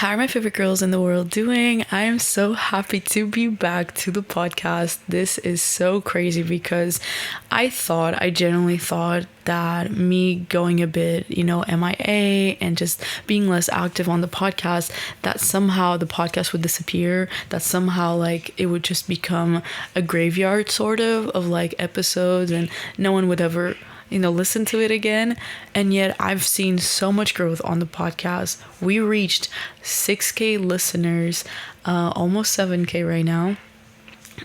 How are my favorite girls in the world doing? I am so happy to be back to the podcast. This is so crazy because I genuinely thought that me going a bit, MIA and just being less active on the podcast, that somehow the podcast would disappear, that somehow like it would just become a graveyard sort of like episodes and no one would ever listen to it again. And yet I've seen so much growth on the podcast. We reached 6K listeners, almost 7K right now.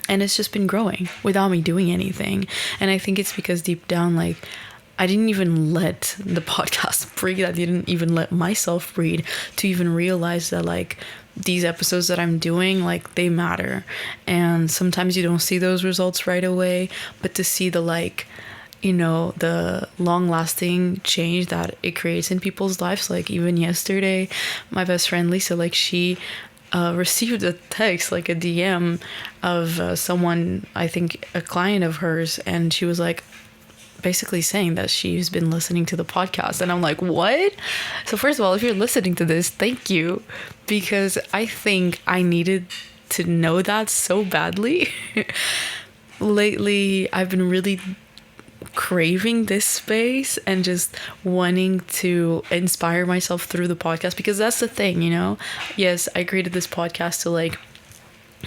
And it's just been growing without me doing anything. And I think it's because deep down, like, I didn't even let the podcast breathe. I didn't even let myself breathe to even realize that, like, these episodes that I'm doing, like, they matter. And sometimes you don't see those results right away, but to see the, like, the long-lasting change that it creates in people's lives. Like, even yesterday, my best friend Lisa, like, she received a text, like a DM of someone, I think a client of hers, and she was like basically saying that she's been listening to the podcast. And I'm like, what? So first of all, if you're listening to this, thank you, because I think I needed to know that so badly. Lately, I've been really craving this space and just wanting to inspire myself through the podcast, because that's the thing, yes, I created this podcast to, like,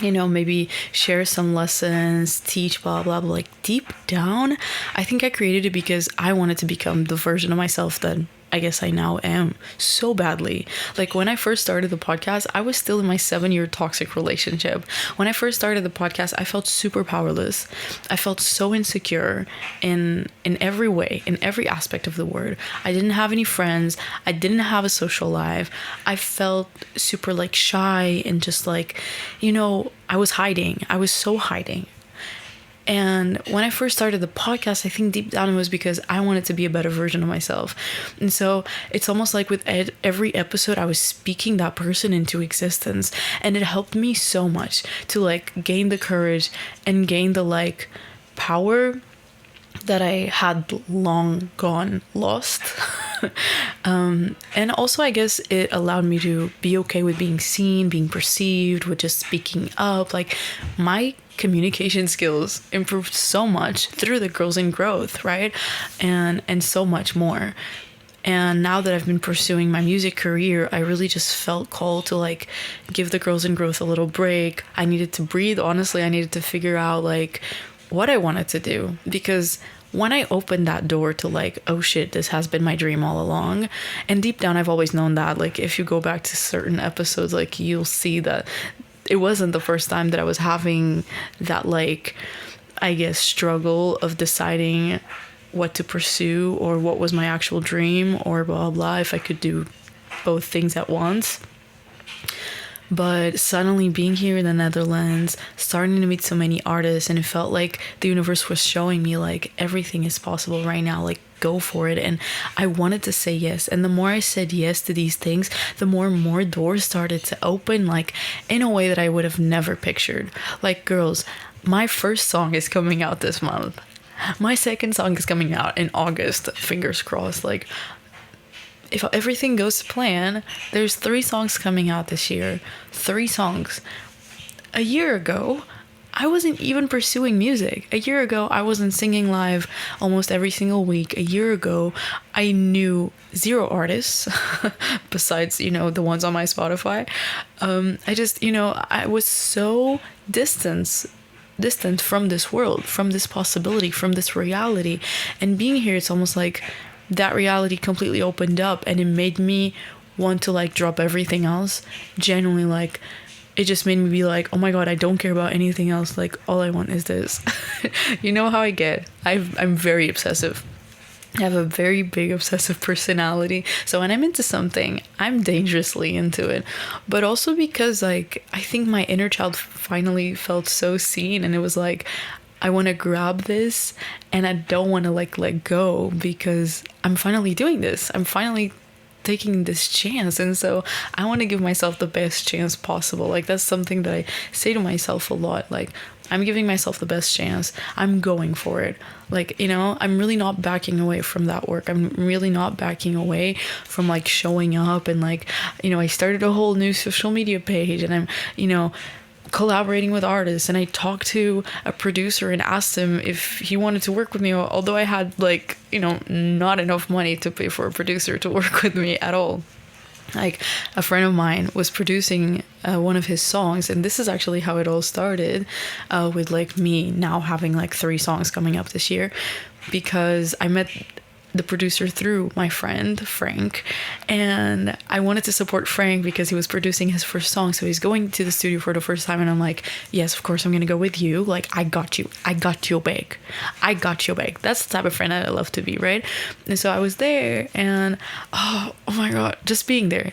maybe share some lessons, teach, blah blah blah. Like, deep down, I think I created it because I wanted to become the version of myself that I guess I now am so badly. Like, when I first started the podcast, I was still in my 7-year toxic relationship. When I first started the podcast, I felt super powerless. I felt so insecure in every way, in every aspect of the word. I didn't have any friends. I didn't have a social life. I felt super, like, shy and just, like, I was hiding. I was so hiding. And when I first started the podcast, I think deep down it was because I wanted to be a better version of myself. And so it's almost like with every episode, I was speaking that person into existence. And it helped me so much to, like, gain the courage and gain the, like, power that I had long gone lost. And also, I guess it allowed me to be okay with being seen, being perceived, with just speaking up. Like, my communication skills improved so much through the Girls in Growth, right? And so much more. And now that I've been pursuing my music career, I really just felt called to, like, give the Girls in Growth a little break. I needed to breathe. Honestly, I needed to figure out, like, what I wanted to do, because when I opened that door to, like, oh shit, this has been my dream all along. And deep down, I've always known that. Like, if you go back to certain episodes, like, you'll see that it wasn't the first time that I was having that, like, I guess, struggle of deciding what to pursue or what was my actual dream or blah, blah, if I could do both things at once. But suddenly being here in the Netherlands, starting to meet so many artists, and it felt like the universe was showing me, like, everything is possible right now, like, go for it. And I wanted to say yes. And the more I said yes to these things, the more and more doors started to open, like, in a way that I would have never pictured. Like, girls, my first song is coming out this month. My second song is coming out in August, fingers crossed. Like, if everything goes to plan, there's 3 songs coming out this year. 3 songs. A year ago, I wasn't even pursuing music. A year ago, I wasn't singing live almost every single week. A year ago, I knew 0 artists besides, the ones on my Spotify. I just, I was so distant from this world, from this possibility, from this reality. And being here, it's almost like that reality completely opened up, and it made me want to, like, drop everything else. Genuinely, like, it just made me be like, oh my god, I don't care about anything else. Like, all I want is this. You know how I get. I'm very obsessive. I have a very big obsessive personality. So when I'm into something, I'm dangerously into it. But also because, like, I think my inner child finally felt so seen, and it was like, I want to grab this and I don't want to, like, let go, because I'm finally doing this. I'm finally taking this chance, and so I want to give myself the best chance possible. Like, that's something that I say to myself a lot. Like, I'm giving myself the best chance. I'm going for it. Like, you know, I'm really not backing away from that work. I'm really not backing away from like showing up, and like, you know, I started a whole new social media page, and I'm, you know, collaborating with artists, and I talked to a producer and asked him if he wanted to work with me, although I had like, you know, not enough money to pay for a producer to work with me at all. Like, a friend of mine was producing one of his songs, and this is actually how it all started, with like me now having like 3 songs coming up this year, because I met the producer through my friend Frank, and I wanted to support Frank because he was producing his first song, so he's going to the studio for the first time, and I'm like, yes, of course I'm gonna go with you. Like, I got you back. That's the type of friend I love to be, right? And so I was there, and oh my god, just being there,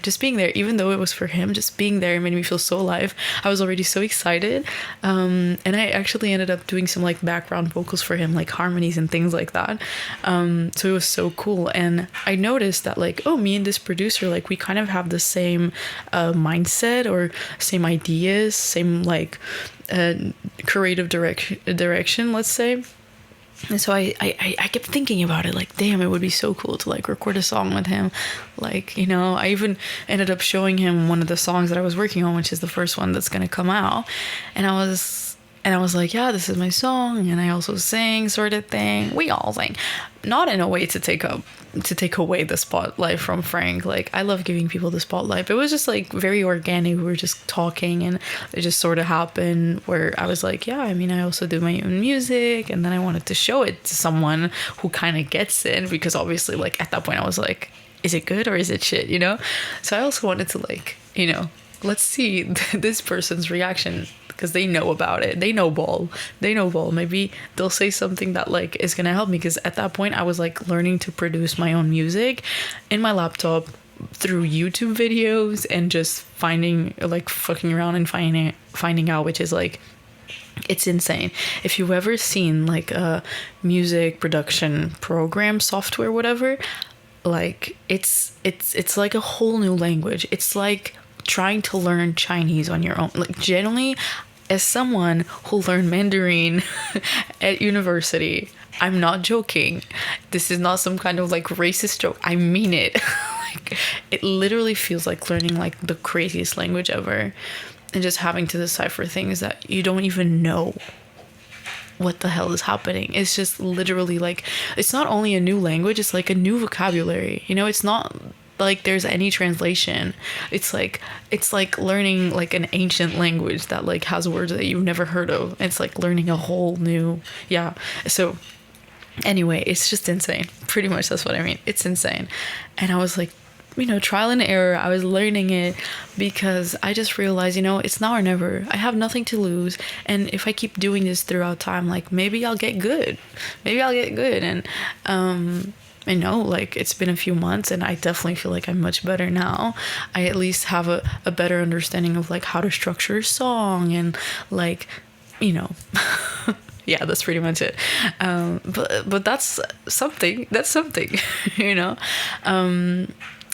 even though it was for him, just being there made me feel so alive. I was already so excited, and I actually ended up doing some like background vocals for him, like harmonies and things like that. So it was so cool, and I noticed that like, oh, me and this producer, like, we kind of have the same mindset, or same ideas, same like creative direction, let's say. And so I kept thinking about it, like, damn, it would be so cool to like record a song with him. Like, you know, I even ended up showing him one of the songs that I was working on, which is the first one that's gonna come out, and I was like, yeah, this is my song, and I also sing, sort of thing. We all sing, not in a way to take away the spotlight from Frank. Like, I love giving people the spotlight, but it was just like very organic. We were just talking, and it just sort of happened where I was like, yeah, I mean, I also do my own music, and then I wanted to show it to someone who kind of gets it, because obviously, like, at that point I was like, is it good or is it shit, you know? So I also wanted to, like, you know, let's see this person's reaction, because they know about it. They know ball. Maybe they'll say something that like is gonna help me, because at that point I was like learning to produce my own music in my laptop through YouTube videos, and just finding, like, fucking around and finding out, which is like, it's insane. If you've ever seen like a music production program, software, whatever, like, it's like a whole new language. It's like trying to learn Chinese on your own. Like, generally, as someone who learned Mandarin at university, I'm not joking. This is not some kind of like racist joke. I mean it. Like, it literally feels like learning like the craziest language ever, and just having to decipher things that you don't even know what the hell is happening. It's just literally like, it's not only a new language, it's like a new vocabulary. You know, it's not like there's any translation. It's like learning like an ancient language that like has words that you've never heard of. It's like learning a whole new, yeah. So anyway, it's just insane. Pretty much that's what I mean. It's insane. And I was like, you know, trial and error. I was learning it because I just realized, you know, it's now or never. I have nothing to lose, and if I keep doing this throughout time, like, maybe I'll get good. And I know, like, it's been a few months, and I definitely feel like I'm much better now. I at least have a better understanding of like how to structure a song, and like, you know. Yeah, that's pretty much it. But that's something, you know.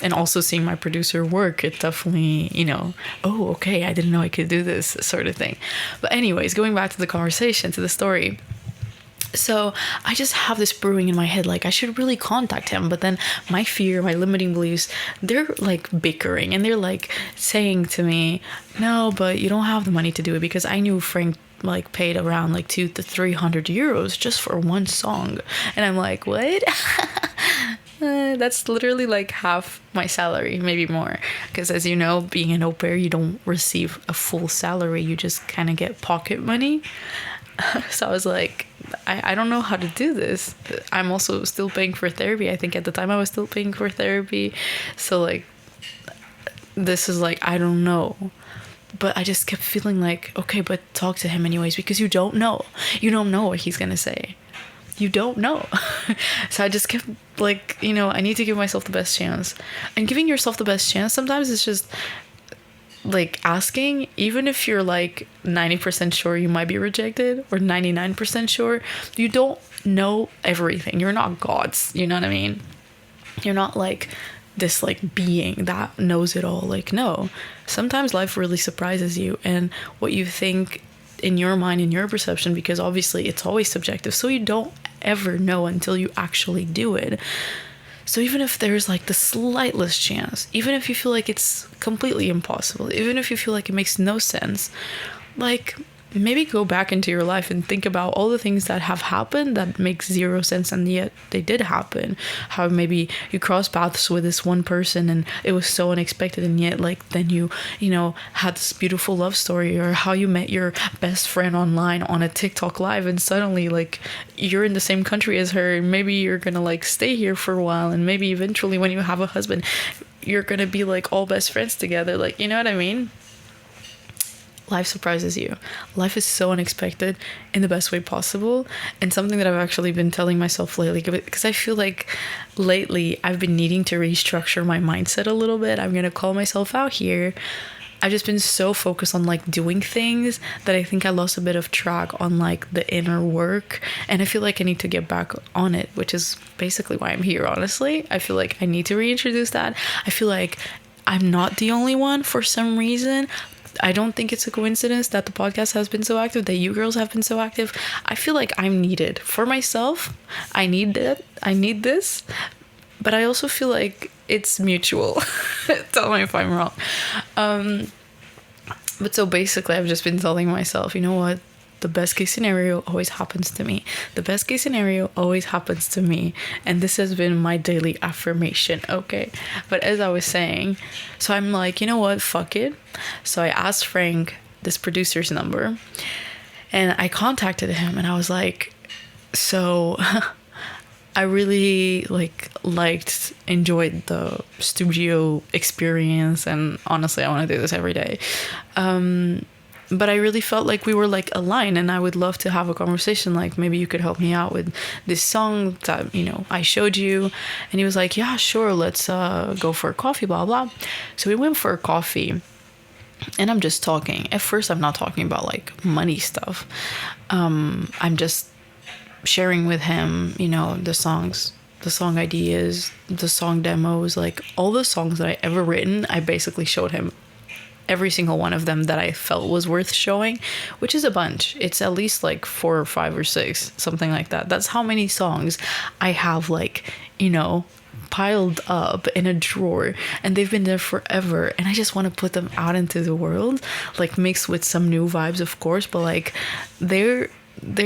And also seeing my producer work, it definitely, you know, oh, okay, I didn't know I could do this, sort of thing. But anyways, going back to the conversation, to the story. So I just have this brewing in my head, like, I should really contact him. But then my fear, my limiting beliefs, they're like bickering, and they're like saying to me, no, but you don't have the money to do it, because I knew Frank like paid around like 200 to 300 euros just for one song. And I'm like, what? That's literally like half my salary, maybe more, because as you know, being an au pair, you don't receive a full salary, you just kind of get pocket money. So I was like, I don't know how to do this. I'm also still paying for therapy. I think at the time I was still paying for therapy. So like, this is like, I don't know. But I just kept feeling like, okay, but talk to him anyways, because you don't know what he's gonna say. You don't know. So I just kept like, you know, I need to give myself the best chance. And giving yourself the best chance, sometimes it's just like asking, even if you're like 90% sure you might be rejected, or 99% sure, you don't know everything. You're not gods, you know what I mean? You're not like this like being that knows it all. Like, no, sometimes life really surprises you, and what you think in your mind, in your perception, because obviously it's always subjective, so you don't ever know until you actually do it. So even if there's like the slightest chance, even if you feel like it's completely impossible, even if you feel like it makes no sense, like, maybe go back into your life and think about all the things that have happened that make zero sense, and yet they did happen. How maybe you crossed paths with this one person and it was so unexpected, and yet like then you know, had this beautiful love story, or how you met your best friend online on a TikTok live, and suddenly like you're in the same country as her, and maybe you're gonna like stay here for a while, and maybe eventually when you have a husband you're gonna be like all best friends together. Like, you know what I mean? Life surprises you. Life is so unexpected in the best way possible, and something that I've actually been telling myself lately, because I feel like lately I've been needing to restructure my mindset a little bit. I'm gonna call myself out here. I've just been so focused on like doing things that I think I lost a bit of track on like the inner work, and I feel like I need to get back on it, which is basically why I'm here. Honestly, I feel like I need to reintroduce that. I feel like I'm not the only one for some reason. I don't think it's a coincidence that the podcast has been so active, that you girls have been so active. I feel like I'm needed for myself. I need that. I need this. But I also feel like it's mutual. Tell me if I'm wrong. But so basically, I've just been telling myself, you know what? The best case scenario always happens to me. The best case scenario always happens to me. And this has been my daily affirmation, okay? But as I was saying, so I'm like, you know what? Fuck it. So I asked Frank, this producer's number, and I contacted him, and I was like, so I really enjoyed the studio experience, and honestly, I want to do this every day. But I really felt like we were like aligned, and I would love to have a conversation. Like, maybe you could help me out with this song that, you know, I showed you. And he was like, yeah, sure, let's go for a coffee, blah, blah. So we went for a coffee, and I'm just talking. At first, I'm not talking about like money stuff. I'm just sharing with him, you know, the songs, the song ideas, the song demos, like all the songs that I ever written. I basically showed him every single one of them that I felt was worth showing, which is a bunch. It's at least like 4 or 5 or 6, something like that. That's how many songs I have, like, you know, piled up in a drawer, and they've been there forever, and I just want to put them out into the world, like mixed with some new vibes, of course, but like they're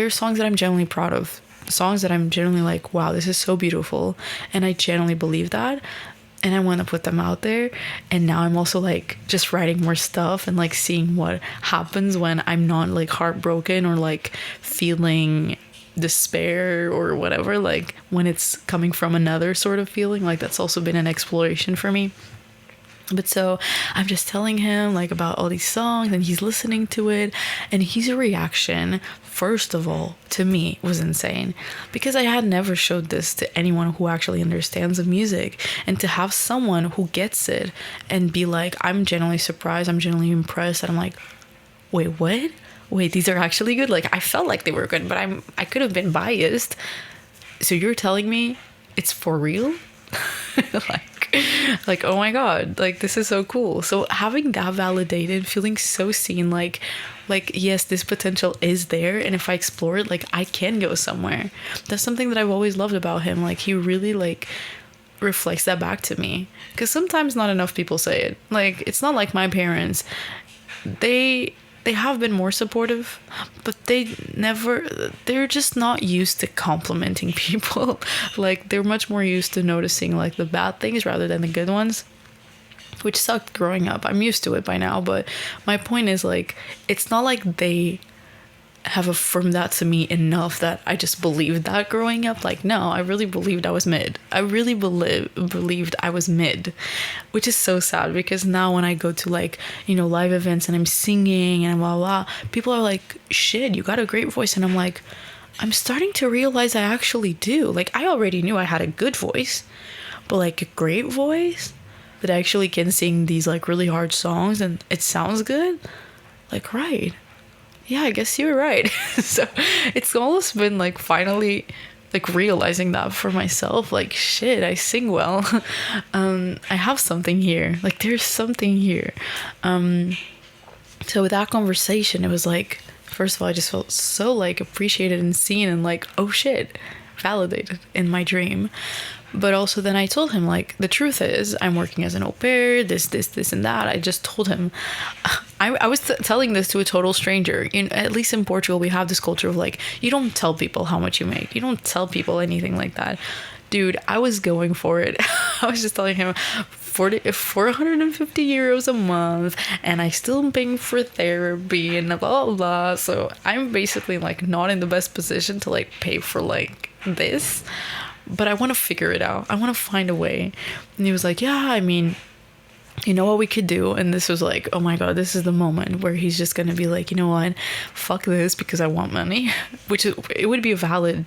songs that I'm genuinely proud of, songs that I'm genuinely like, wow, this is so beautiful, and I genuinely believe that. And I want to put them out there. And now I'm also like just writing more stuff and like seeing what happens when I'm not like heartbroken or like feeling despair or whatever, like when it's coming from another sort of feeling. Like, that's also been an exploration for me. But so I'm just telling him like about all these songs, and he's listening to it, and his reaction, first of all, to me was insane, because I had never showed this to anyone who actually understands the music, and to have someone who gets it and be like, I'm genuinely surprised, I'm genuinely impressed, and I'm like, wait, what? Wait, these are actually good? Like, I felt like they were good, but I could have been biased. So you're telling me it's for real? like, oh my god, like, this is so cool. So having that validated, feeling so seen, like yes, this potential is there, and if I explore it, like, I can go somewhere. That's something that I've always loved about him. Like, he really like reflects that back to me, because sometimes not enough people say it. Like, it's not like my parents. They have been more supportive, but they're just not used to complimenting people. Like, they're much more used to noticing like the bad things rather than the good ones, which sucked growing up. I'm used to it by now, but my point is, like, it's not like they have affirmed that to me enough that I just believed that growing up. Like, no, I really believed I was mid. I really believed I was mid, which is so sad, because now when I go to, like, you know, live events and I'm singing and blah blah, people are like, shit, you got a great voice, and I'm like, I'm starting to realize I actually do. Like, I already knew I had a good voice, but like a great voice that actually can sing these like really hard songs and it sounds good. Like, right. Yeah, I guess you're right. So it's almost been like finally like realizing that for myself, like, shit, I sing well. I have something here, like there's something here. So with that conversation, it was like, first of all, I just felt so like appreciated and seen, and like, oh shit, validated in my dream. But also then I told him, like, the truth is I'm working as an au pair, this and that. I just told him, I was telling this to a total stranger. At least in Portugal, we have this culture of like, you don't tell people how much you make. You don't tell people anything like that. Dude, I was going for it. I was just telling him 450 euros a month, and I still am paying for therapy and blah, blah, blah. So I'm basically like not in the best position to like pay for like this. But I want to figure it out. I want to find a way. And he was like, yeah, I mean, you know what we could do? And this was like, oh my God, this is the moment where he's just going to be like, you know what? Fuck this because I want money. Which it would be a valid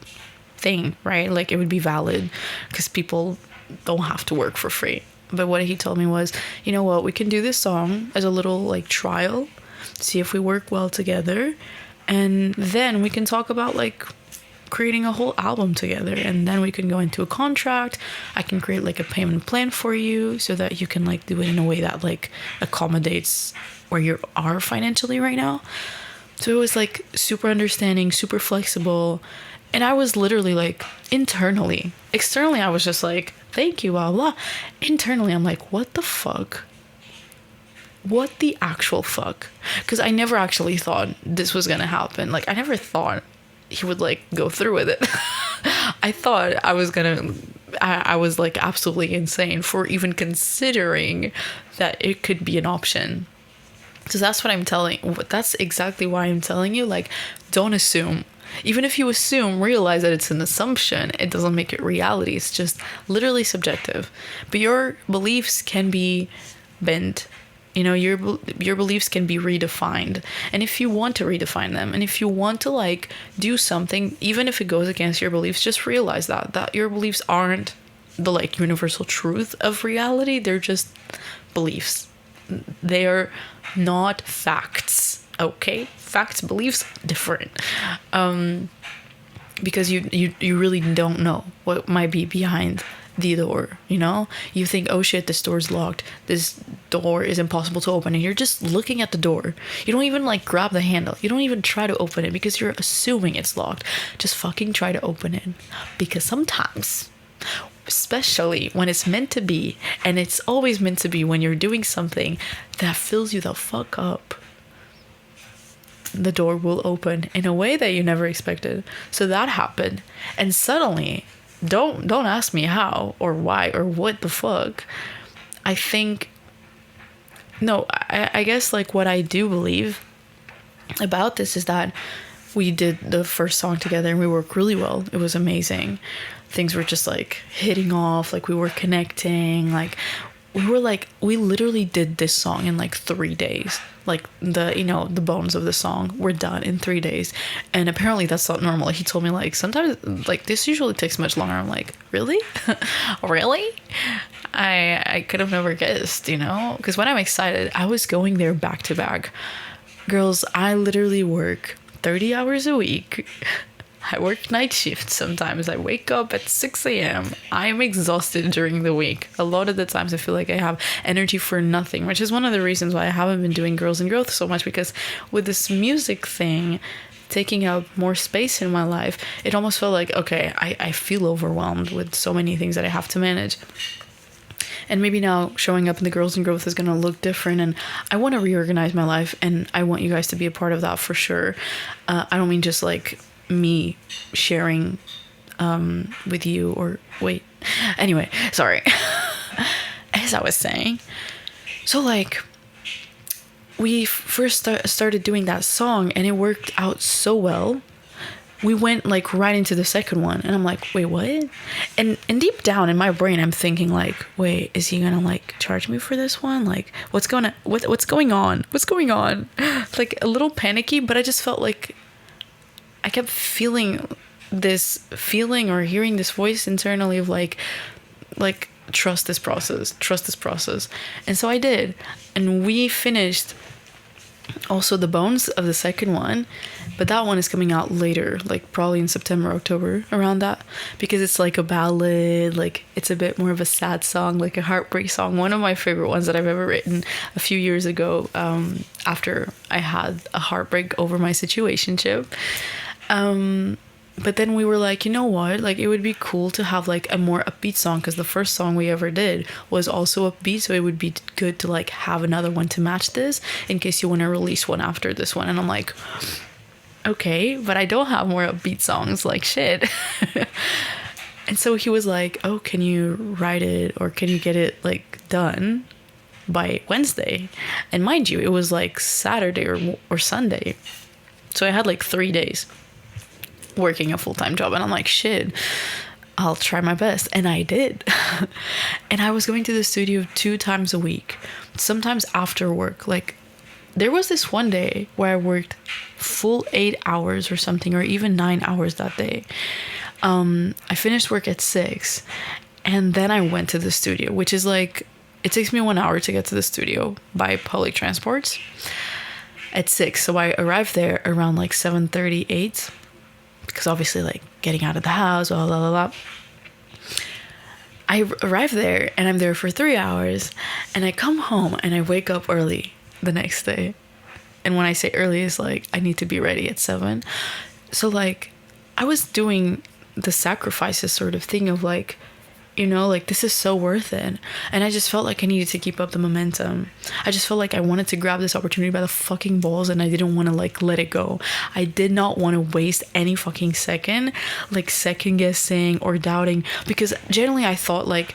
thing, right? Like it would be valid because people don't have to work for free. But what he told me was, you know what? We can do this song as a little like trial, see if we work well together. And then we can talk about like creating a whole album together, and then we can go into a contract. I can create like a payment plan for you so that you can like do it in a way that like accommodates where you are financially right now. So it was like super understanding, super flexible. And I was literally like, internally, externally I was just like, thank you, blah blah. Internally I'm like, what the fuck? What the actual fuck? Because I never actually thought this was gonna happen. Like I never thought he would like go through with it. I thought I was like absolutely insane for even considering that it could be an option. So that's what that's exactly why I'm telling you, like, don't assume. Even if you assume, realize that it's an assumption. It doesn't make it reality. It's just literally subjective. But your beliefs can be bent. You know, your beliefs can be redefined. And if you want to redefine them, and if you want to like do something, even if it goes against your beliefs, just realize that your beliefs aren't the like universal truth of reality. They're just beliefs. They are not facts. Okay? Facts, beliefs, different. Because you really don't know what might be behind the door, you know? You think, oh shit, this door's locked, this door is impossible to open, and you're just looking at the door. You don't even like grab the handle, you don't even try to open it because you're assuming it's locked. Just fucking try to open it, because sometimes, especially when it's meant to be, and it's always meant to be when you're doing something that fills you the fuck up, the door will open in a way that you never expected. So that happened, and suddenly, don't ask me how or why or what the fuck. I guess like what I do believe about this is that we did the first song together and we worked really well. It was amazing. Things were just like hitting off, like we were connecting, like we literally did this song in like 3 days. Like the bones of the song were done in 3 days. And apparently that's not normal. He told me like sometimes like this usually takes much longer. I'm like, really? Really? I could have never guessed, you know? Because when I'm excited, I was going there back to back. Girls, I literally work 30 hours a week. I work night shifts sometimes. I wake up at 6 a.m. I'm exhausted during the week. A lot of the times I feel like I have energy for nothing, which is one of the reasons why I haven't been doing Girls in Growth so much, because with this music thing taking up more space in my life, it almost felt like, okay, I feel overwhelmed with so many things that I have to manage. And maybe now showing up in the Girls in Growth is going to look different, and I want to reorganize my life, and I want you guys to be a part of that for sure. I don't mean just like me sharing with you or wait. Anyway, sorry. As I was saying, so like we first started doing that song and it worked out so well. We went like right into the second one and I'm like, wait, what? And deep down in my brain, I'm thinking like, wait, is he gonna like charge me for this one? Like, what's going on? What's going on? Like a little panicky, but I just felt like I kept feeling this feeling or hearing this voice internally of like trust this process. And so I did. And we finished Also the bones of the second one, but that one is coming out later, like probably in September, October, around that, because it's like a ballad, like it's a bit more of a sad song, like a heartbreak song. One of my favorite ones that I've ever written a few years ago, after I had a heartbreak over my situationship. But then we were like, you know what? Like, it would be cool to have like a more upbeat song, because the first song we ever did was also upbeat. So it would be good to like have another one to match this in case you want to release one after this one. And I'm like, okay, but I don't have more upbeat songs. Like, shit. And so he was like, oh, can you write it, or can you get it like done by Wednesday? And mind you, it was like Saturday or Sunday. So I had like 3 days working a full-time job, and I'm like, shit, I'll try my best. And I did. And I was going to the studio 2 times a week, sometimes after work. Like, there was this one day where I worked full 8 hours or something, or even 9 hours that day. I finished work at 6, and then I went to the studio, which is like, it takes me 1 hour to get to the studio by public transports at 6. So I arrived there around like 7:30, 8, because obviously, like, getting out of the house, blah, blah, blah, blah. I arrive there, and I'm there for 3 hours, and I come home, and I wake up early the next day. And when I say early, it's like, I need to be ready at 7. So, like, I was doing the sacrifices sort of thing of, like, you know, like, this is so worth it. And I just felt like I needed to keep up the momentum. I just felt like I wanted to grab this opportunity by the fucking balls, and I didn't want to, like, let it go. I did not want to waste any fucking second, like, second guessing or doubting, because generally I thought, like,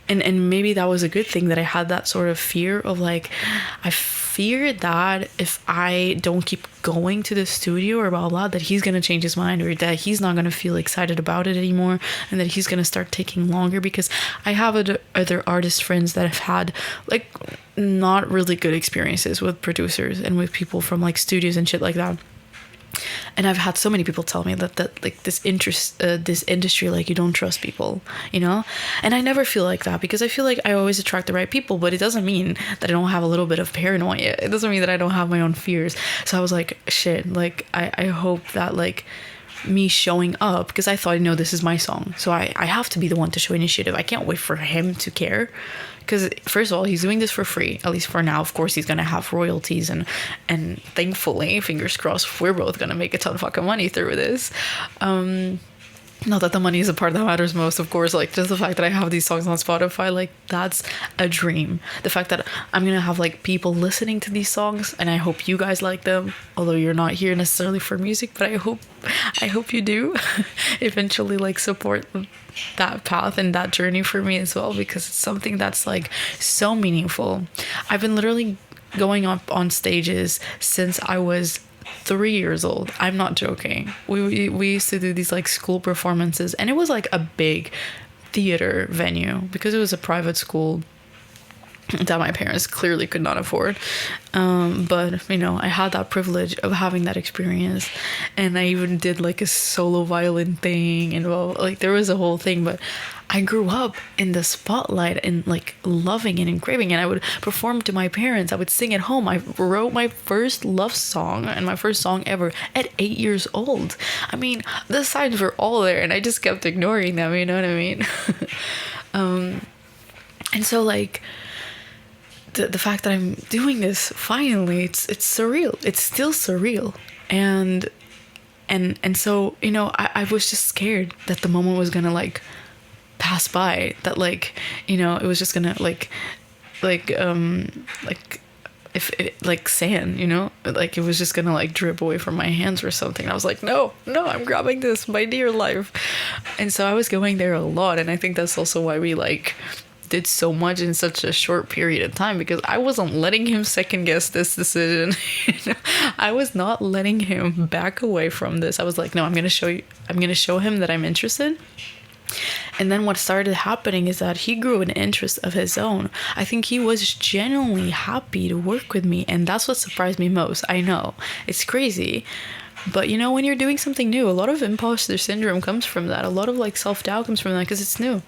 and maybe that was a good thing that I had that sort of fear of, like, I feared that if I don't keep going to the studio or blah blah, that he's gonna change his mind, or that he's not gonna feel excited about it anymore, and that he's gonna start taking longer, because I have other artist friends that have had like not really good experiences with producers and with people from like studios and shit like that. And I've had so many people tell me that like this industry, like, you don't trust people, you know? And I never feel like that, because I feel like I always attract the right people, but it doesn't mean that I don't have a little bit of paranoia. It doesn't mean that I don't have my own fears. So I was like, shit, like, I hope that, like, me showing up, because I thought, you know, this is my song, so I have to be the one to show initiative. I can't wait for him to care, because first of all, he's doing this for free, at least for now. Of course, he's gonna have royalties, and thankfully, fingers crossed, we're both gonna make a ton of fucking money through this. Not that the money is the part that matters most, of course. Like, just the fact that I have these songs on Spotify, like, that's a dream. The fact that I'm gonna have, like, people listening to these songs, and I hope you guys like them, although you're not here necessarily for music, but I hope you do eventually, like, support that path and that journey for me as well, because it's something that's, like, so meaningful. I've been literally going up on stages since I was 3 years old. I'm not joking. We used to do these like school performances, and it was like a big theater venue, because it was a private school that my parents clearly could not afford. But you know, I had that privilege of having that experience, and I even did like a solo violin thing, and well, like, there was a whole thing. But I grew up in the spotlight and like loving it and craving it. I would perform to my parents. I would sing at home. I wrote my first love song, and my first song ever, at 8 years old. I mean, the signs were all there, and I just kept ignoring them, you know what I mean? And so, like, the fact that I'm doing this finally, it's surreal. It's still surreal. And so, you know, I was just scared that the moment was gonna like pass by, that, like, you know, it was just gonna like if it, like sand, you know, like, it was just gonna like drip away from my hands or something. I was like, no, I'm grabbing this, my dear life. And so I was going there a lot, and I think that's also why we like did so much in such a short period of time, because I wasn't letting him second guess this decision. You know? I was not letting him back away from this. I was like, no, I'm gonna show him that I'm interested. And then what started happening is that he grew an interest of his own. I think he was genuinely happy to work with me, and that's what surprised me most. I know, it's crazy, but you know, when you're doing something new, a lot of imposter syndrome comes from that. A lot of like self-doubt comes from that, because it's new.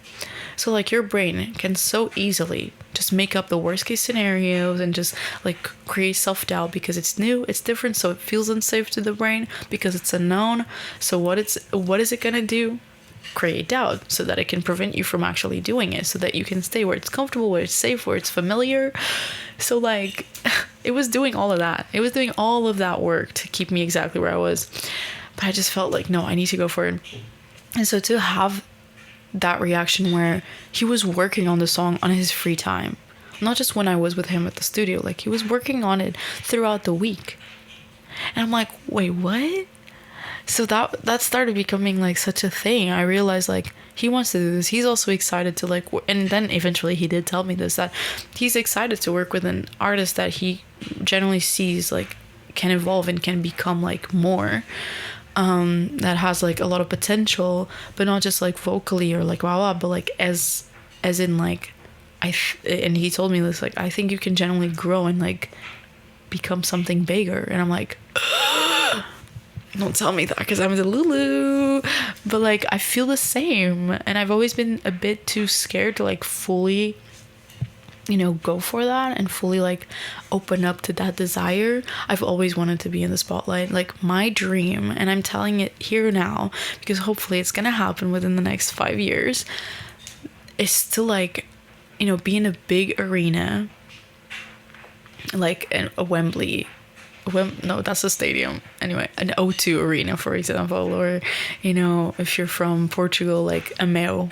So like, your brain can so easily just make up the worst case scenarios and just like create self-doubt because it's new, it's different, so it feels unsafe to the brain because it's unknown. So what is it gonna do? Create doubt so that it can prevent you from actually doing it, so that you can stay where it's comfortable, where it's safe, where it's familiar. So like it was doing all of that. It was doing all of that work to keep me exactly where I was. But I just felt like, no, I need to go for it. And so to have that reaction where he was working on the song on his free time, not just when I was with him at the studio, like he was working on it throughout the week. And I'm like, wait, what? So that started becoming like such a thing. I realized like he wants to do this. He's also excited to like, and then eventually he did tell me this, that he's excited to work with an artist that he generally sees like can evolve and can become like more, that has like a lot of potential, but not just like vocally or like wow, but like as in like and he told me this, like I think you can generally grow and like become something bigger. And I'm like, don't tell me that because I'm the Lulu. But like I feel the same, and I've always been a bit too scared to like fully, you know, go for that and fully like open up to that desire. I've always wanted to be in the spotlight. Like my dream, and I'm telling it here now because hopefully it's gonna happen within the next 5 years, is to like, you know, be in a big arena like a Wembley. No, that's a stadium. Anyway, an O2 arena, for example, or, you know, if you're from Portugal, like a Meu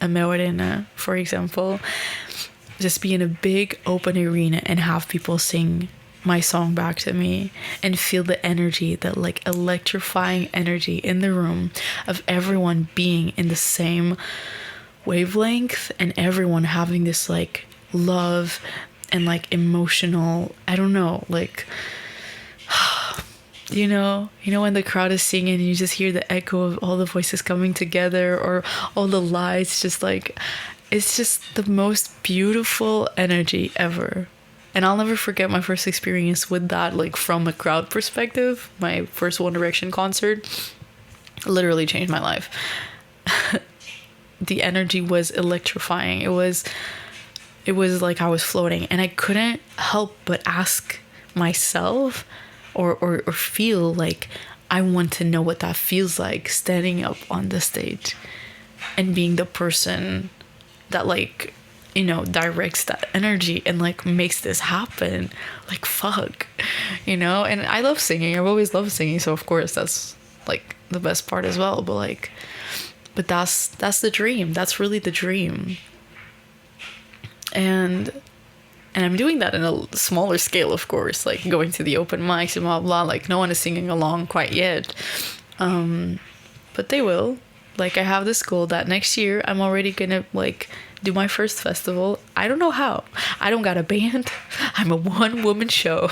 Arena, for example. Just be in a big open arena and have people sing my song back to me and feel the energy, that like electrifying energy in the room of everyone being in the same wavelength and everyone having this like love and like emotional, I don't know, like you know when the crowd is singing and you just hear the echo of all the voices coming together, or all the lights, just like it's just the most beautiful energy ever. And I'll never forget my first experience with that, like from a crowd perspective. My first One Direction concert literally changed my life. The energy was electrifying. It was like I was floating, and I couldn't help but ask myself or feel like I want to know what that feels like, standing up on the stage and being the person that like, you know, directs that energy and like makes this happen. Like fuck, you know. And I love singing. I've always loved singing, so of course that's like the best part as well. But that's the dream. That's really the dream. And I'm doing that in a smaller scale, of course, like going to the open mics and blah blah. Like no one is singing along quite yet, but they will. Like I have this goal that next year I'm already gonna like do my first festival. I don't know how. I don't got a band. I'm a one-woman show.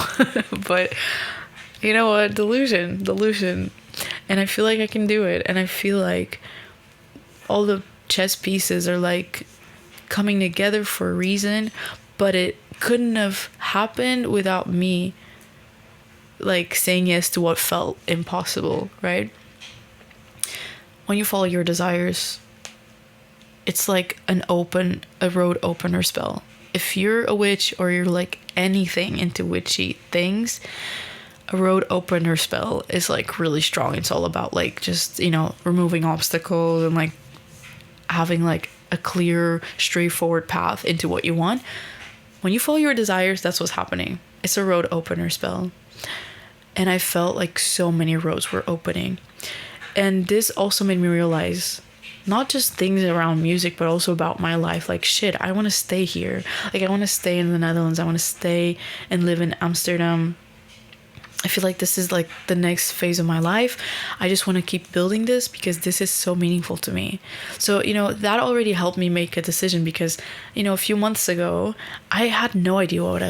But you know what? Delusion. And I feel like I can do it. And I feel like all the chess pieces are like coming together for a reason, but it couldn't have happened without me like saying yes to what felt impossible, right? When you follow your desires, it's like a road opener spell. If you're a witch or you're like anything into witchy things, a road opener spell is like really strong. It's all about like just, you know, removing obstacles and like having like a clear, straightforward path into what you want. When you follow your desires, that's what's happening. It's a road opener spell. And I felt like so many roads were opening. And this also made me realize not just things around music, but also about my life. Like, shit, I want to stay here. Like, I want to stay in the Netherlands. I want to stay and live in Amsterdam. I feel like this is like the next phase of my life. I just want to keep building this because this is so meaningful to me. So, you know, that already helped me make a decision because, you know, a few months ago, I had no idea what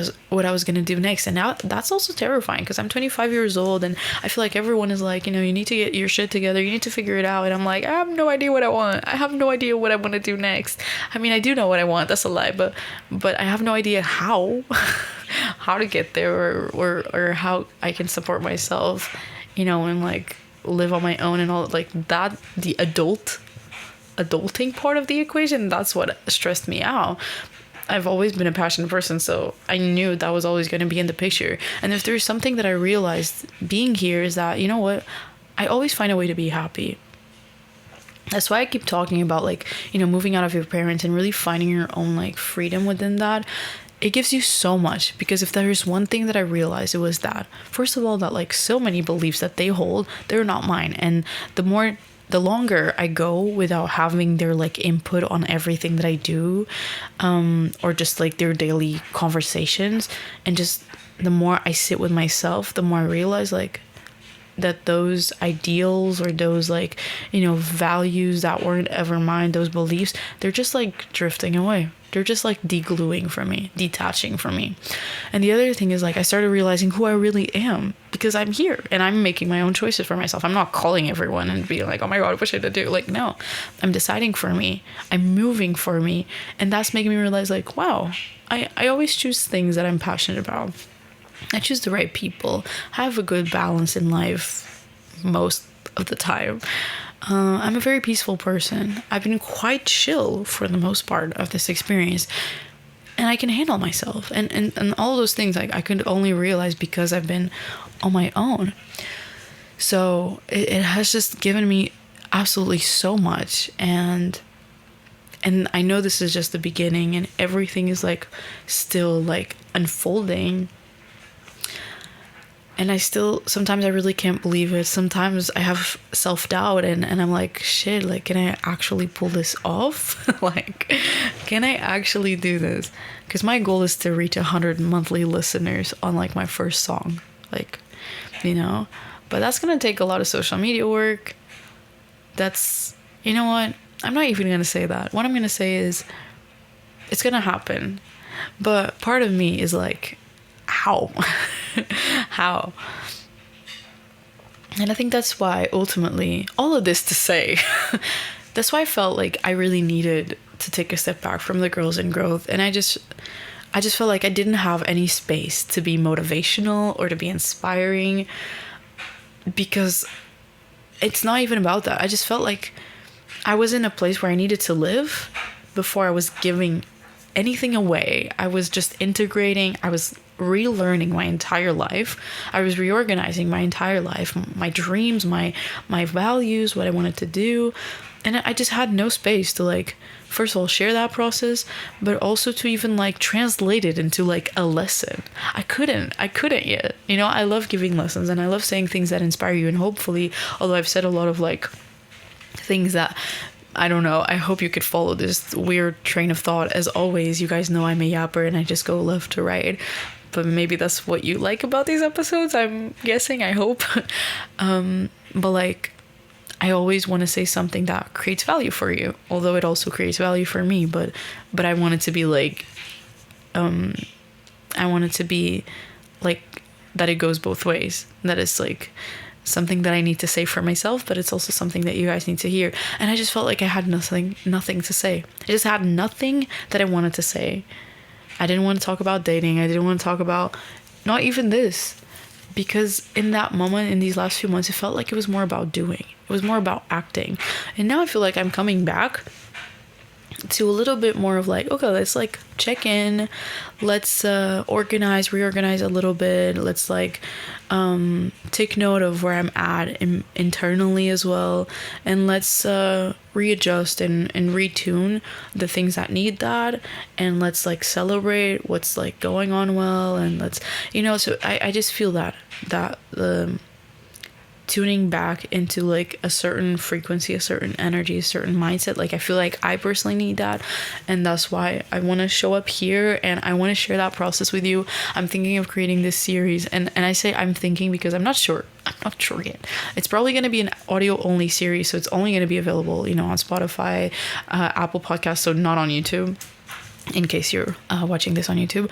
I was going to do next. And now that's also terrifying because I'm 25 years old and I feel like everyone is like, you know, you need to get your shit together. You need to figure it out. And I'm like, I have no idea what I want. I have no idea what I want to do next. I mean, I do know what I want. That's a lie. But I have no idea how. How to get there or how I can support myself, you know, and like live on my own and all like that. The adulting part of the equation, that's what stressed me out. I've always been a passionate person, so I knew that was always going to be in the picture. And if there's something that I realized being here is that, you know what, I always find a way to be happy. That's why I keep talking about, like, you know, moving out of your parents and really finding your own, like, freedom within that. It gives you so much, because if there's one thing that I realized, it was that, first of all, that, like, so many beliefs that they hold, they're not mine. And the longer I go without having their, like, input on everything that I do, or just, like, their daily conversations, and just the more I sit with myself, the more I realize, like, that those ideals or those, like, you know, values that weren't ever mine, those beliefs, they're just, like, drifting away. They're just, like, degluing from me, detaching from me. And the other thing is, like, I started realizing who I really am, because I'm here and I'm making my own choices for myself. I'm not calling everyone and being like, oh my God, what should I do? Like, no, I'm deciding for me. I'm moving for me. And that's making me realize, like, wow, I always choose things that I'm passionate about. I choose the right people. I have a good balance in life most of the time. I'm a very peaceful person. I've been quite chill for the most part of this experience. And I can handle myself. And all those things, like, I could only realize because I've been on my own. So it has just given me absolutely so much. And I know this is just the beginning, and everything is, like, still, like, unfolding. And sometimes I really can't believe it. Sometimes I have self-doubt and I'm like, shit, like, can I actually pull this off? Like, can I actually do this? Because my goal is to reach 100 monthly listeners on, like, my first song. Like, you know, but that's going to take a lot of social media work. That's, you know what? I'm not even going to say that. What I'm going to say is it's going to happen. But part of me is like, how? How? And I think that's why, ultimately, all of this to say, that's why I felt like I really needed to take a step back from the Girls in Growth. And I just felt like I didn't have any space to be motivational or to be inspiring, because it's not even about that. I just felt like I was in a place where I needed to live before I was giving anything away. I was just integrating. I was relearning my entire life. I was reorganizing my entire life, my dreams, my values, what I wanted to do. And I just had no space to, like, first of all, share that process, but also to even, like, translate it into, like, a lesson. I couldn't yet. You know, I love giving lessons and I love saying things that inspire you. And hopefully, although I've said a lot of, like, things that, I don't know, I hope you could follow this weird train of thought. As always, you guys know I'm a yapper and I just go left to right. But maybe that's what you like about these episodes, I'm guessing, I hope. But, like, I always want to say something that creates value for you, although it also creates value for me. But I want it to be, like, I want it to be, like, that it goes both ways. That it's, like, something that I need to say for myself, but it's also something that you guys need to hear. And I just felt like I had nothing to say. I just had nothing that I wanted to say. I didn't want to talk about dating. I didn't want to talk about, not even this, because in that moment, in these last few months, it felt like it was more about doing. It was more about acting. And now I feel like I'm coming back to a little bit more of, like, okay, let's, like, check in. Let's reorganize a little bit. Let's, like, take note of where I'm at internally as well. And let's readjust and retune the things that need that. And let's, like, celebrate what's, like, going on well. And let's, you know, so I just feel that tuning back into, like, a certain frequency, a certain energy, a certain mindset. Like, I feel like I personally need that, and that's why I want to show up here and I want to share that process with you. I'm thinking of creating this series, and I say I'm thinking because I'm not sure yet. It's probably going to be an audio only series, so it's only going to be available, you know, on Spotify, Apple Podcasts, so not on YouTube, in case you're watching this on YouTube.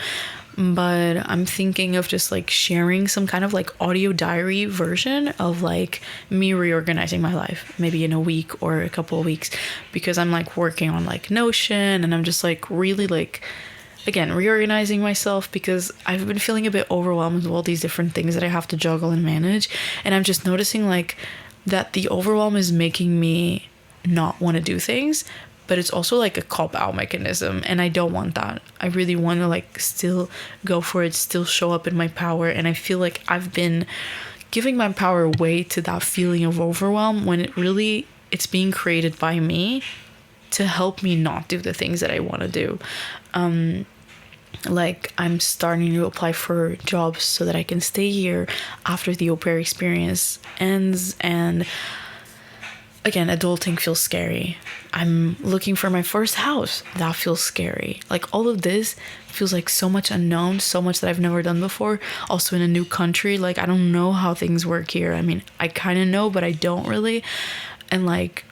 But I'm thinking of just, like, sharing some kind of, like, audio diary version of, like, me reorganizing my life, maybe in a week or a couple of weeks, because I'm, like, working on, like, Notion, and I'm just, like, really, like, again, reorganizing myself, because I've been feeling a bit overwhelmed with all these different things that I have to juggle and manage. And I'm just noticing, like, that the overwhelm is making me not want to do things, but it's also like a cop out mechanism, and I don't want that. I really want to like still go for it, still show up in my power. And I feel like I've been giving my power away to that feeling of overwhelm, when it's being created by me to help me not do the things that I want to do. Like, I'm starting to apply for jobs so that I can stay here after the au pair experience ends. And again, adulting feels scary. I'm looking for my first house. That feels scary. Like, all of this feels like so much unknown, so much that I've never done before. Also in a new country. Like, I don't know how things work here. I mean, I kind of know, but I don't really. And like,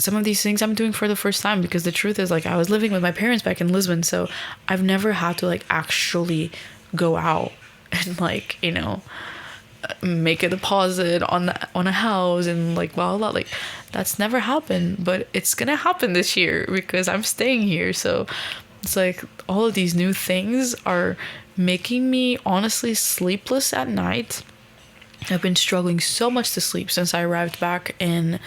some of these things I'm doing for the first time, because the truth is, like, I was living with my parents back in Lisbon, so I've never had to like actually go out and like, you know, make a deposit on a house and like blah blah. Like, that's never happened, but it's gonna happen this year because I'm staying here. So it's like all of these new things are making me honestly sleepless at night. I've been struggling so much to sleep since I arrived back in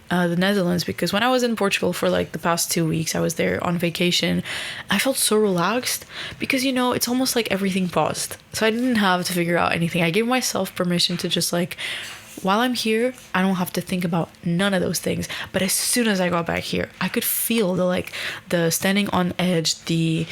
the Netherlands, because when I was in Portugal for like the past 2 weeks, I was there on vacation. I felt so relaxed because, you know, it's almost like everything paused. So I didn't have to figure out anything. I gave myself permission to just like, while I'm here, I don't have to think about none of those things. But as soon as I got back here, I could feel the standing on edge, the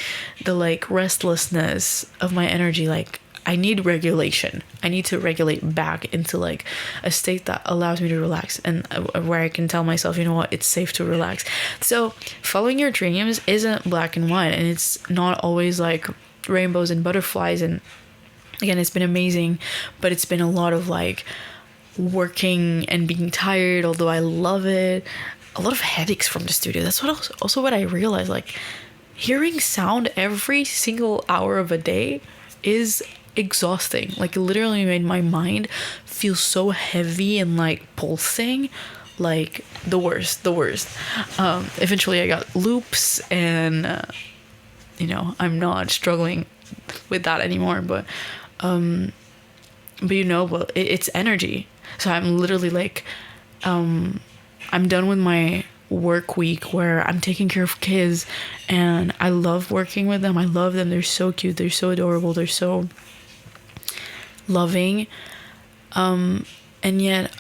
like restlessness of my energy. Like, I need regulation. I need to regulate back into like a state that allows me to relax, and where I can tell myself, you know what, it's safe to relax. So following your dreams isn't black and white, and it's not always like rainbows and butterflies. And again, it's been amazing, but it's been a lot of like working and being tired, although I love it. A lot of headaches from the studio. That's what I realized. Like, hearing sound every single hour of a day is exhausting. Like, it literally made my mind feel so heavy and like pulsing, like the worst. Eventually I got loops, and you know, I'm not struggling with that anymore, but you know, well, it's energy. So I'm literally like, I'm done with my work week where I'm taking care of kids, and I love working with them. I love them. They're so cute. They're so adorable. They're so loving. And yet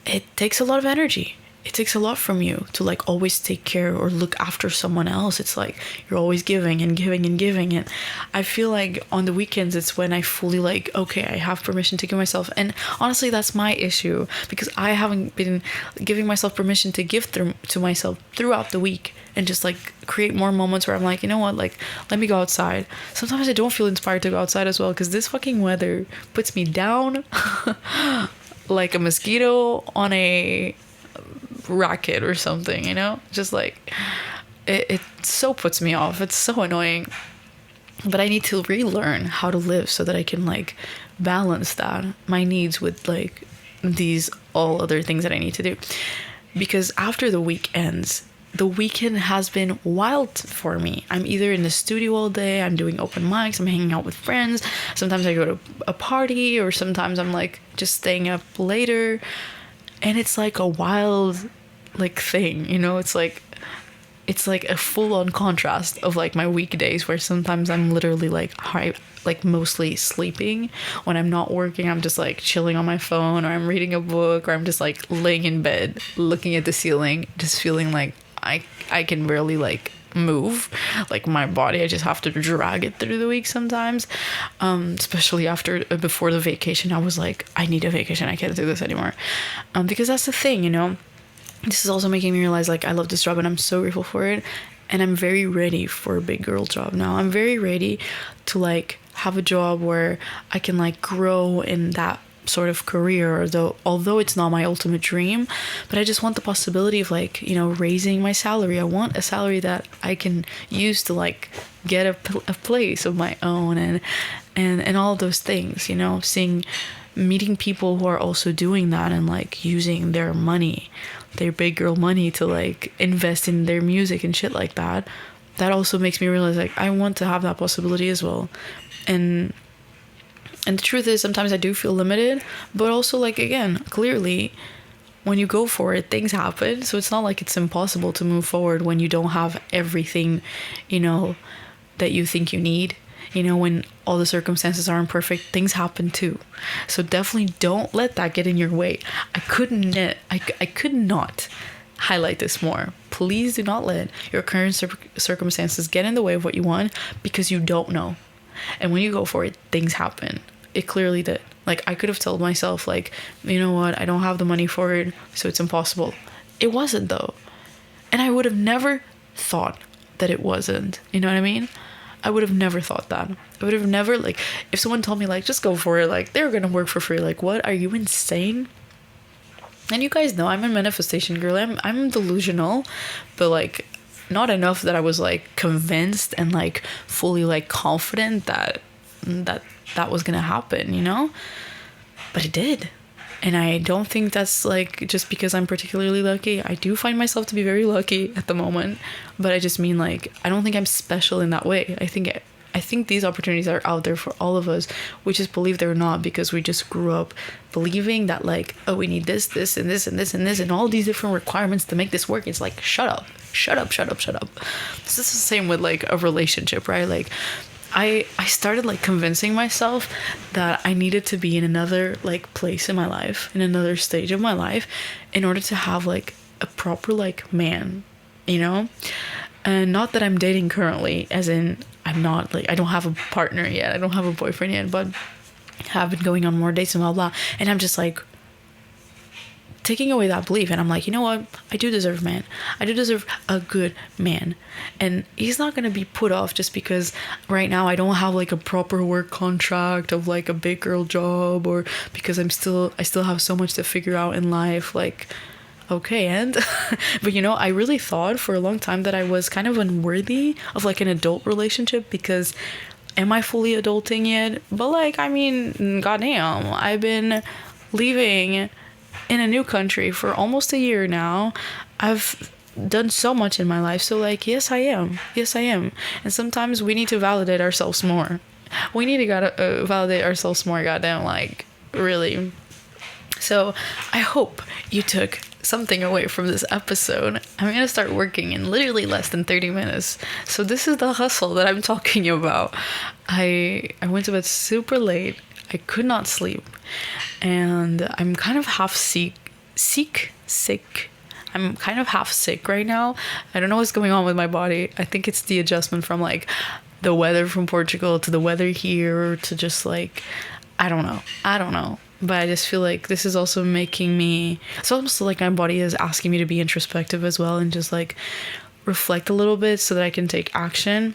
it takes a lot of energy. It takes a lot from you to like always take care or look after someone else. It's like you're always giving and giving and giving. And I feel like on the weekends, it's when I fully like, okay, I have permission to give myself. And honestly, that's my issue, because I haven't been giving myself permission to give to myself throughout the week, and just like create more moments where I'm like, you know what, like, let me go outside. Sometimes I don't feel inspired to go outside as well, because this fucking weather puts me down like a mosquito on a racket or something, you know, just like it so puts me off. It's so annoying, but I need to relearn how to live so that I can like balance that, my needs, with like these all other things that I need to do. Because after the week ends, the weekend has been wild for me. I'm either in the studio all day, I'm doing open mics, I'm hanging out with friends, sometimes I go to a party, or sometimes I'm like just staying up later. And it's like a wild like thing, you know. It's like a full-on contrast of like my weekdays, where sometimes I'm literally like mostly sleeping. When I'm not working, I'm just like chilling on my phone, or I'm reading a book, or I'm just like laying in bed looking at the ceiling, just feeling like I can barely like move, like my body, I just have to drag it through the week sometimes. Especially before the vacation, I was like, I need a vacation, I can't do this anymore. Because that's the thing, you know, this is also making me realize like I love this job and I'm so grateful for it, and I'm very ready for a big girl job now. I'm very ready to like have a job where I can like grow in that sort of career, although it's not my ultimate dream, but I just want the possibility of like, you know, raising my salary. I want a salary that I can use to like get a place of my own, and all those things, you know, meeting people who are also doing that, and like using their money, their big girl money, to like invest in their music and shit like that. That also makes me realize like I want to have that possibility as well. And the truth is, sometimes I do feel limited, but also like, again, clearly when you go for it, things happen. So it's not like it's impossible to move forward when you don't have everything, that you think you need. When all the circumstances aren't perfect, things happen too. So definitely don't let that get in your way. I could not highlight this more. Please do not let your current circumstances get in the way of what you want, because you don't know. And when you go for it, things happen. It clearly did. Like, I could have told myself, like, you know what, I don't have the money for it, so it's impossible. It wasn't, though. And I would have never thought that it wasn't. You know what I mean? I would have never thought that. I would have never, like, if someone told me, like, just go for it, like, they're gonna work for free. Like, what? Are you insane? And you guys know I'm a manifestation girl. I'm delusional, but, like, not enough that I was, like, convinced and, like, fully, like, confident that was gonna happen, But it did. And I don't think that's, like, just because I'm particularly lucky. I do find myself to be very lucky at the moment, but I just mean, like, I don't think I'm special in that way. I think these opportunities are out there for all of us. We just believe they're not, because we just grew up believing that, like, oh, we need this, this, and this, and this, and this, and all these different requirements to make this work. It's like, shut up. This is the same with, like, a relationship, right? Like, I started, like, convincing myself that I needed to be in another, like, place in my life, in another stage of my life, in order to have, like, a proper, like, man, And not that I'm dating currently, as in I'm not, like, I don't have a partner yet, I don't have a boyfriend yet, but have been going on more dates and blah blah. And I'm just, like, taking away that belief, and I'm like, you know what, I do deserve a man. I do deserve a good man, and he's not gonna be put off just because right now I don't have, like, a proper work contract of, like, a big girl job, or because I still have so much to figure out in life. Like, okay, and but I really thought for a long time that I was kind of unworthy of, like, an adult relationship, because am I fully adulting yet? But, like, I mean, goddamn, I've been leaving in a new country for almost a year now. I've done so much in my life, so, like, yes I am, and sometimes we need to validate ourselves more. We need to validate ourselves more, goddamn, like, really. So I hope you took something away from this episode. I'm gonna start working in literally less than 30 minutes, so this is the hustle that I'm talking about. I went to bed super late. I could not sleep, and I'm kind of half sick. I'm kind of half sick right now. I don't know what's going on with my body. I think it's the adjustment from, like, the weather from Portugal to the weather here to just, like, I don't know. But I just feel like this is also making me, it's almost like my body is asking me to be introspective as well, and just, like, reflect a little bit so that I can take action.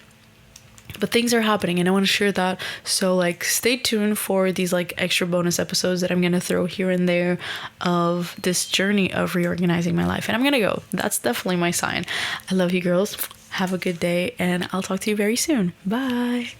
But things are happening, and I want to share that. So, like, stay tuned for these, like, extra bonus episodes that I'm going to throw here and there of this journey of reorganizing my life. And I'm going to go. That's definitely my sign. I love you, girls. Have a good day, and I'll talk to you very soon. Bye.